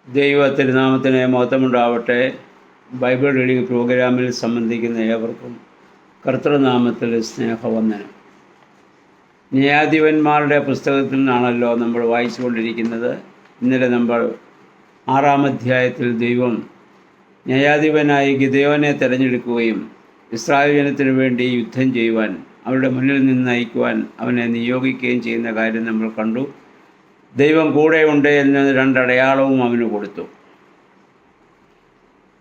ദൈവ തിരുനാമത്തിന് മഹത്വമുണ്ടാവട്ടെ. Bible reading പ്രോഗ്രാമിൽ സംബന്ധിക്കുന്ന ഏവർക്കും കർത്തൃനാമത്തിൽ സ്നേഹവന്ദനം. ന്യായാധിപന്മാരുടെ പുസ്തകത്തിൽ നിന്നാണല്ലോ നമ്മൾ വായിച്ചുകൊണ്ടിരിക്കുന്നത്. ഇന്നലെ നമ്മൾ 6-ാം അധ്യായത്തിൽ ദൈവം ന്യായാധിപനായി ഗിദെയോനെ തിരഞ്ഞെടുക്കുകയും ഇസ്രായേൽ ജനത്തിനു വേണ്ടി യുദ്ധം ചെയ്യുവാൻ, അവരുടെ മുന്നിൽ നിന്ന് നയിക്കുവാൻ അവനെ നിയോഗിക്കുകയും ചെയ്യുന്ന കാര്യം നമ്മൾ കണ്ടു. ദൈവം കൂടെയുണ്ട് എന്ന 2 അടയാളവും അവന് കൊടുത്തു.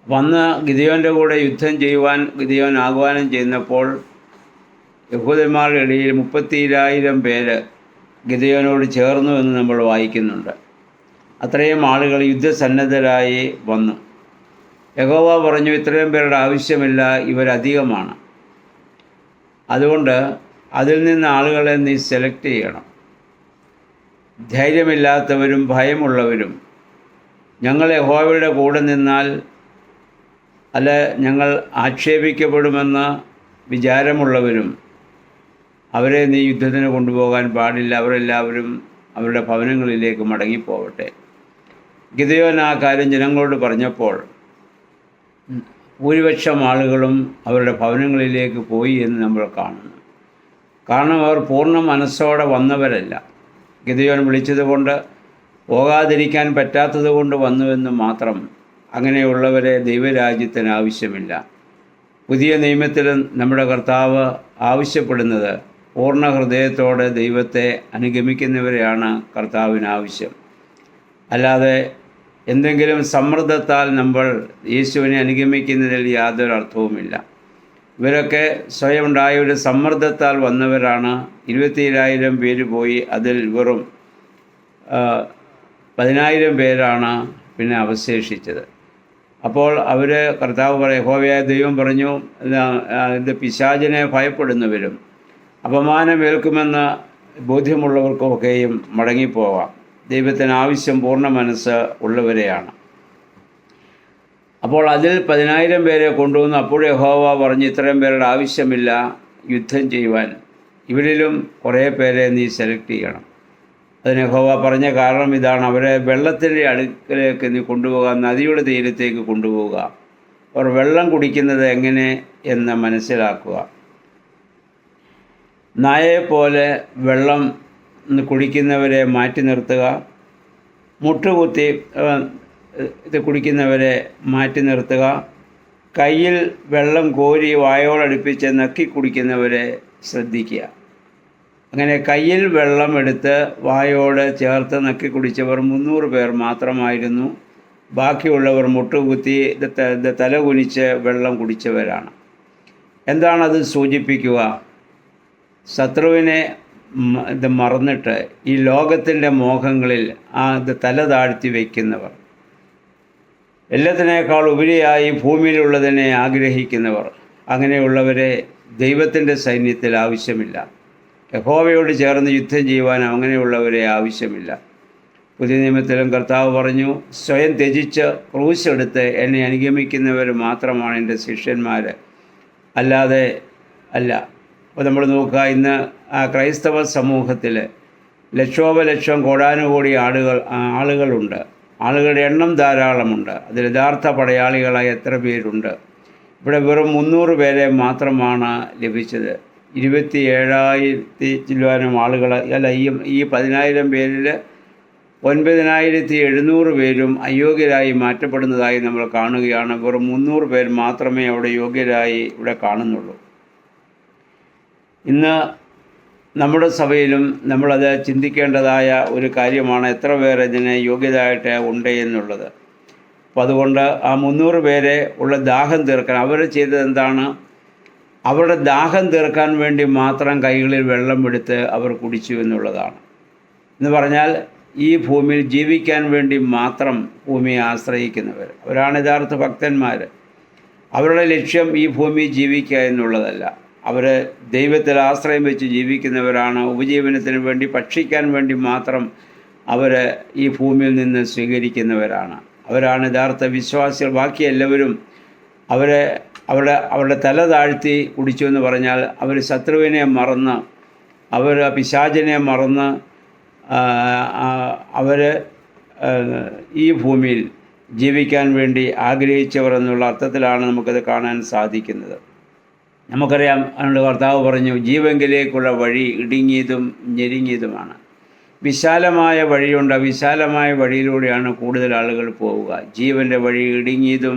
വന്ന് ഗിദെയോൻ്റെ കൂടെ യുദ്ധം ചെയ്യുവാൻ ഗിദെയോൻ ആഹ്വാനം ചെയ്യുന്നപ്പോൾ യഹൂദന്മാരുടെ ഇടയിൽ 32,000 പേര് ഗിദെയോനോട് ചേർന്നു എന്ന് നമ്മൾ വായിക്കുന്നുണ്ട്. അത്രയും ആളുകൾ യുദ്ധസന്നദ്ധരായി വന്നു. യഹോവ പറഞ്ഞു, ഇത്രയും പേരുടെ ആവശ്യമില്ല, ഇവരധികമാണ്. അതുകൊണ്ട് അതിൽ നിന്ന് ആളുകളെ നീ സെലക്ട് ചെയ്യണം. ധൈര്യമില്ലാത്തവരും ഭയമുള്ളവരും, ഞങ്ങൾ യഹോവയുടെ കൂടെ നിന്നാൽ അല്ല ഞങ്ങൾ ആക്ഷേപിക്കപ്പെടുമെന്ന് വിചാരമുള്ളവരും, അവരെ നീ യുദ്ധത്തിന് കൊണ്ടുപോകാൻ പാടില്ല. അവരെല്ലാവരും അവരുടെ ഭവനങ്ങളിലേക്ക് മടങ്ങിപ്പോവട്ടെ. ഗിദെയോൻ ആ കാര്യം ജനങ്ങളോട് പറഞ്ഞപ്പോൾ ഭൂരിപക്ഷം ആളുകളും അവരുടെ ഭവനങ്ങളിലേക്ക് പോയി എന്ന് നമ്മൾ കാണുന്നു. കാരണം അവർ പൂർണ്ണ മനസ്സോടെ വന്നവരല്ല. ഗിദെയോൻ വിളിച്ചതുകൊണ്ട് പോകാതിരിക്കാൻ പറ്റാത്തത് കൊണ്ട് വന്നുവെന്ന് മാത്രം. അങ്ങനെയുള്ളവരെ ദൈവരാജ്യത്തിന് ആവശ്യമില്ല. പുതിയ നിയമത്തിൽ നമ്മുടെ കർത്താവ് ആവശ്യപ്പെടുന്നത് പൂർണ്ണ ഹൃദയത്തോടെ ദൈവത്തെ അനുഗമിക്കുന്നവരെയാണ് കർത്താവിന് ആവശ്യം. അല്ലാതെ എന്തെങ്കിലും സമ്മർദ്ദത്താൽ നമ്മൾ യേശുവിനെ അനുഗമിക്കുന്നതിൽ യാതൊരു അർത്ഥവുമില്ല. ഇവരൊക്കെ സ്വയം ഉണ്ടായ ഒരു സമ്മർദ്ദത്താൽ വന്നവരാണ്. 27,000 പേര് പോയി. അതിൽ വെറും 10,000 പേരാണ് പിന്നെ അവശേഷിച്ചത്. അപ്പോൾ അവർ കർത്താവ് യഹോവയായ ദൈവം പറഞ്ഞു, ഇത് പിശാചിനെ ഭയപ്പെടുന്നവരും അപമാനമേൽക്കുമെന്ന് ബോധ്യമുള്ളവർക്കൊക്കെയും മടങ്ങിപ്പോവാം. ദൈവത്തിന് ആവശ്യം പൂർണ്ണ മനസ്സ് ഉള്ളവരെയാണ്. അപ്പോൾ അതിൽ 10,000 പേരെ കൊണ്ടുവന്നു. അപ്പോൾ യഹോവ പറഞ്ഞു, ഇത്രയും പേരുടെ ആവശ്യമില്ല യുദ്ധം ചെയ്യുവാൻ, ഇവരിലും കുറേ പേരെ നീ സെലക്ട് ചെയ്യണം. അതിന് യഹോവ പറഞ്ഞ കാരണം ഇതാണ്: അവരെ വെള്ളത്തിൻ്റെ അടുക്കലേക്ക് നീ കൊണ്ടുപോകുക, നദിയുടെ തീരത്തേക്ക് കൊണ്ടുപോവുക. അവർ വെള്ളം കുടിക്കുന്നത് എങ്ങനെ എന്ന് മനസ്സിലാക്കുക. നായയെപ്പോലെ വെള്ളം കുടിക്കുന്നവരെ മാറ്റി നിർത്തുക. മുട്ടുകുത്തി ഇത് കുടിക്കുന്നവരെ മാറ്റി നിർത്തുക. കയ്യിൽ വെള്ളം കോരി വായോടടുപ്പിച്ച് നക്കി കുടിക്കുന്നവരെ ശ്രദ്ധിക്കുക. അങ്ങനെ കയ്യിൽ വെള്ളം എടുത്ത് വായോട് ചേർത്ത് നക്കി കുടിച്ചവർ 300 പേർ മാത്രമായിരുന്നു. ബാക്കിയുള്ളവർ മുട്ടുകുത്തി തല കുനിച്ച് വെള്ളം കുടിച്ചവരാണ്. എന്താണത് സൂചിപ്പിക്കുക? ശത്രുവിനെ മറന്നിട്ട് ഈ ലോകത്തിൻ്റെ മോഹങ്ങളിൽ തല താഴ്ത്തി വയ്ക്കുന്നവർ, എല്ലാത്തിനേക്കാൾ ഉപരിയായി ഭൂമിയിലുള്ളതിനെ ആഗ്രഹിക്കുന്നവർ, അങ്ങനെയുള്ളവരെ ദൈവത്തിൻ്റെ സൈന്യത്തിൽ ആവശ്യമില്ല. യഹോവയോട് ചേർന്ന് യുദ്ധം ചെയ്യുവാൻ അങ്ങനെയുള്ളവരെ ആവശ്യമില്ല. പുതിയ നിയമത്തിലും കർത്താവ് പറഞ്ഞു, സ്വയം ത്യജിച്ച് ക്രൂശെടുത്ത് എന്നെ അനുഗമിക്കുന്നവർ മാത്രമാണ് എൻ്റെ ശിഷ്യന്മാർ, അല്ലാതെ അല്ല. അപ്പോൾ നമ്മൾ നോക്കുക, ഇന്ന് ക്രൈസ്തവ സമൂഹത്തിൽ ലക്ഷോപലക്ഷം കോടാനുകോടി ആളുകളുണ്ട്. ആളുകളുടെ എണ്ണം ധാരാളമുണ്ട്. അതിൽ യഥാർത്ഥ പടയാളികളായ എത്ര പേരുണ്ട്? ഇവിടെ വെറും 300 പേരെ മാത്രമാണ് ലഭിച്ചത്. 27,000 ചില്ലുവാനും ആളുകൾ അല്ല. ഈ 10,000 പേരിൽ 9,700 പേരും അയോഗ്യരായി മാറ്റപ്പെടുന്നതായി നമ്മൾ കാണുകയാണ്. വെറും 300 പേർ മാത്രമേ അവിടെ യോഗ്യരായി ഇവിടെ കാണുന്നുള്ളൂ. ഇന്ന് നമ്മുടെ സഭയിലും നമ്മളത് ചിന്തിക്കേണ്ടതായ ഒരു കാര്യമാണ്, എത്ര പേർ ഇതിന് യോഗ്യതയായിട്ട് ഉണ്ട് എന്നുള്ളത്. അപ്പോൾ അതുകൊണ്ട് ആ 300 പേരെ ഉള്ള ദാഹം തീർക്കാൻ അവർ ചെയ്തത് എന്താണ്? അവരുടെ ദാഹം തീർക്കാൻ വേണ്ടി മാത്രം കൈകളിൽ വെള്ളം എടുത്ത് അവർ കുടിച്ചു എന്നുള്ളതാണ്. എന്ന് പറഞ്ഞാൽ ഈ ഭൂമിയിൽ ജീവിക്കാൻ വേണ്ടി മാത്രം ഭൂമിയെ ആശ്രയിക്കുന്നവർ, അവരാണ് യഥാർത്ഥ ഭക്തന്മാർ. അവരുടെ ലക്ഷ്യം ഈ ഭൂമി ജീവിക്കുക എന്നുള്ളതല്ല. അവർ ദൈവത്തിൽ ആശ്രയം വെച്ച് ജീവിക്കുന്നവരാണ്. ഉപജീവനത്തിന് വേണ്ടി, ഭക്ഷിക്കാൻ വേണ്ടി മാത്രം അവർ ഈ ഭൂമിയിൽ നിന്ന് സ്വീകരിക്കുന്നവരാണ്. അവരാണ് യഥാർത്ഥ വിശ്വാസികൾ. ബാക്കി എല്ലാവരും അവരുടെ തല താഴ്ത്തി കുടിച്ചു എന്ന് പറഞ്ഞാൽ അവർ ശത്രുവിനെ മറന്ന്, അവർ പിശാചിനെ മറന്ന് അവർ ഈ ഭൂമിയിൽ ജീവിക്കാൻ വേണ്ടി ആഗ്രഹിച്ചവർ എന്നുള്ള അർത്ഥത്തിലാണ് നമുക്കത് കാണാൻ സാധിക്കുന്നത്. നമുക്കറിയാം, അതിനുള്ള കർത്താവ് പറഞ്ഞു, ജീവങ്കിലേക്കുള്ള വഴി ഇടുങ്ങിയതും ഞെരുങ്ങിയതുമാണ്. വിശാലമായ വഴിയുണ്ട്, വിശാലമായ വഴിയിലൂടെയാണ് കൂടുതൽ ആളുകൾ പോവുക. ജീവൻ്റെ വഴി ഇടുങ്ങിയതും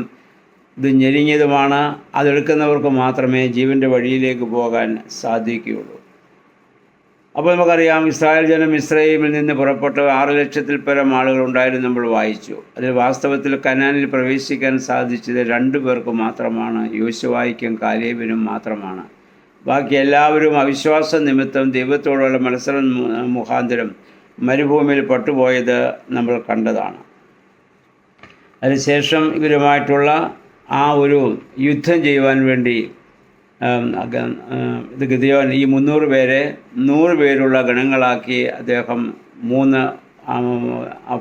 ഇത് ഞെരുങ്ങിയതുമാണ്. അതെടുക്കുന്നവർക്ക് മാത്രമേ ജീവൻ്റെ വഴിയിലേക്ക് പോകാൻ സാധിക്കുകയുള്ളൂ. അപ്പോൾ നമുക്കറിയാം, ഇസ്രായേൽ ജനം മിസ്രയീമിൽ നിന്ന് പുറപ്പെട്ട് 6 ലക്ഷത്തിൽ പരം ആളുകളുണ്ടായിരുന്നു നമ്മൾ വായിച്ചു. അതിൽ വാസ്തവത്തിൽ കനാനിൽ പ്രവേശിക്കാൻ സാധിച്ചത് 2 പേർക്ക് മാത്രമാണ്, യോശുവായ്ക്കും കാലേബിനും മാത്രമാണ്. ബാക്കി എല്ലാവരും അവിശ്വാസ നിമിത്തം ദൈവത്തോടുള്ള മത്സരം മുഖാന്തരം മരുഭൂമിയിൽ പെട്ടുപോയത് നമ്മൾ കണ്ടതാണ്. അതിനുശേഷം ഇവരുമായിട്ടുള്ള ആ ഒരു യുദ്ധം ചെയ്യുവാൻ വേണ്ടി ഇത് ഗിദെയോൻ ഈ 300 പേരെ 100 പേരുള്ള ഗണങ്ങളാക്കി അദ്ദേഹം 3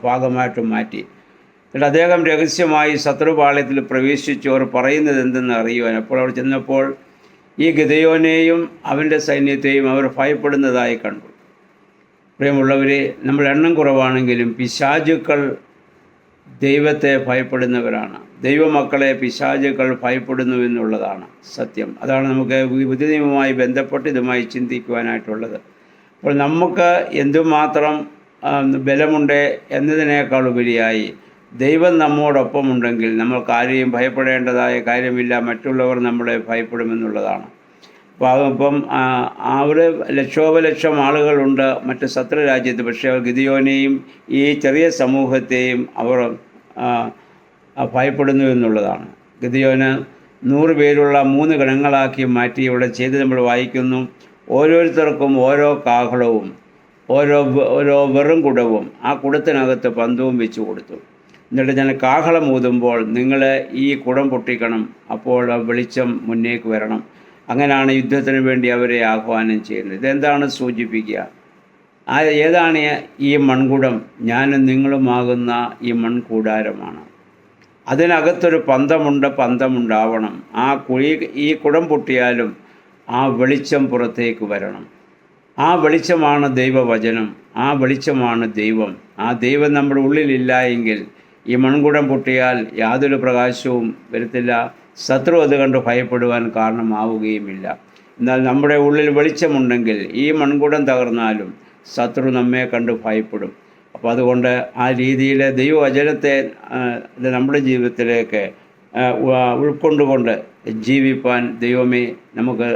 ഭാഗമായിട്ട് മാറ്റി. എന്നിട്ട് അദ്ദേഹം രഹസ്യമായി ശത്രുപാളയത്തിൽ പ്രവേശിച്ചു. അവർ പറയുന്നത് എന്തെന്ന് അറിയുവാൻ. അപ്പോൾ അവർ ചെന്നപ്പോൾ ഈ ഗിദെയോനെയും അവൻ്റെ സൈന്യത്തെയും അവർ ഭയപ്പെടുന്നതായി കണ്ടു. പ്രിയമുള്ളവരെ, നമ്മൾ എണ്ണം കുറവാണെങ്കിലും പിശാചുക്കൾ ദൈവത്തെ ഭയപ്പെടുന്നവരാണ്. ദൈവമക്കളെ പിശാചുക്കൾ ഭയപ്പെടുന്നു എന്നുള്ളതാണ് സത്യം. അതാണ് നമുക്ക് ബുദ്ധിനിയമവുമായി ബന്ധപ്പെട്ട് ഇതുമായി ചിന്തിക്കുവാനായിട്ടുള്ളത്. അപ്പോൾ നമുക്ക് എന്തുമാത്രം ബലമുണ്ട് എന്നതിനേക്കാൾ ഉപരിയായി ദൈവം നമ്മോടൊപ്പമുണ്ടെങ്കിൽ നമ്മൾക്ക് ആരെയും ഭയപ്പെടേണ്ടതായ കാര്യമില്ല. മറ്റുള്ളവർ നമ്മളെ ഭയപ്പെടുമെന്നുള്ളതാണ്. അപ്പം അവിടെ ലക്ഷോപലക്ഷം ആളുകളുണ്ട് മറ്റ് ശത്രു രാജ്യത്ത്. പക്ഷേ അവർ ഗിദെയോനെയും ഈ ചെറിയ സമൂഹത്തെയും അവർ ഭയപ്പെടുന്നു എന്നുള്ളതാണ്. ഗിദെയോന് 100 പേരുള്ള 3 ഗണങ്ങളാക്കി മാറ്റി ഇവിടെ ചെയ്ത് നമ്മൾ വായിക്കുന്നു. ഓരോരുത്തർക്കും ഓരോ കാഹളവും ഓരോ വെറും കുടവും ആ കുടത്തിനകത്ത് പന്തവും വെച്ച് കൊടുത്തു. എന്നിട്ട് ഞാൻ കാഹളം ഊതുമ്പോൾ നിങ്ങൾ ഈ കുടം പൊട്ടിക്കണം, അപ്പോൾ വെളിച്ചം മുന്നേക്ക് വരണം. അങ്ങനെയാണ് യുദ്ധത്തിന് വേണ്ടി അവരെ ആഹ്വാനം ചെയ്യുന്നത്. ഇതെന്താണ് സൂചിപ്പിക്കുക? ഏതാണ് ഈ മൺകുടം? ഞാനും നിങ്ങളുമാകുന്ന ഈ മൺകൂടാരമാണ്. അതിനകത്തൊരു പന്തമുണ്ടാവണം. ഈ കുടം പൊട്ടിയാലും ആ വെളിച്ചം പുറത്തേക്ക് വരണം. ആ വെളിച്ചമാണ് ദൈവവചനം, ആ വെളിച്ചമാണ് ദൈവം. ആ ദൈവം നമ്മുടെ ഉള്ളിലില്ല എങ്കിൽ ഈ മൺകുടം പൊട്ടിയാൽ യാതൊരു പ്രകാശവും വരത്തില്ല. ശത്രു അത് കണ്ട് ഭയപ്പെടുവാൻ കാരണമാവുകയുമില്ല. എന്നാൽ നമ്മുടെ ഉള്ളിൽ വെളിച്ചമുണ്ടെങ്കിൽ ഈ മൺകുടം തകർന്നാലും ശത്രു നമ്മെ കണ്ട് ഭയപ്പെടും. അപ്പോൾ അതുകൊണ്ട് ആ രീതിയിൽ ദൈവവചനത്തെ നമ്മുടെ ജീവിതത്തിലേക്ക് ഉൾക്കൊണ്ടുകൊണ്ട് ജീവിപ്പാൻ ദൈവമേ നമുക്ക്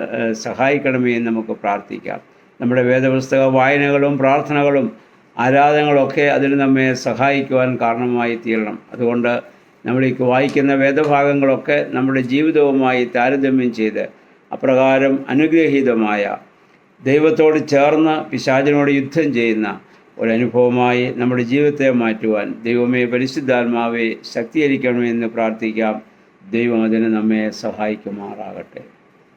സഹായിക്കണമേ എന്ന് നമുക്ക് പ്രാർത്ഥിക്കാം. നമ്മുടെ വേദപുസ്തക വായനകളും പ്രാർത്ഥനകളും ആരാധനകളൊക്കെ അതിന് നമ്മെ സഹായിക്കുവാൻ കാരണമായി തീരണം. അതുകൊണ്ട് നമ്മൾ ഈ വായിക്കുന്ന വേദഭാഗങ്ങളൊക്കെ നമ്മുടെ ജീവിതവുമായി താരതമ്യം ചെയ്ത് അപ്രകാരം അനുഗ്രഹീതമായ ദൈവത്തോട് ചേർന്ന് പിശാചിനോട് യുദ്ധം ചെയ്യുന്ന ഒരനുഭവമായി നമ്മുടെ ജീവിതത്തെ മാറ്റുവാൻ ദൈവമേ പരിശുദ്ധാത്മാവെ ശക്തീകരിക്കണമെന്ന് പ്രാർത്ഥിക്കാം. ദൈവം അതിന് നമ്മെ സഹായിക്കുമാറാകട്ടെ.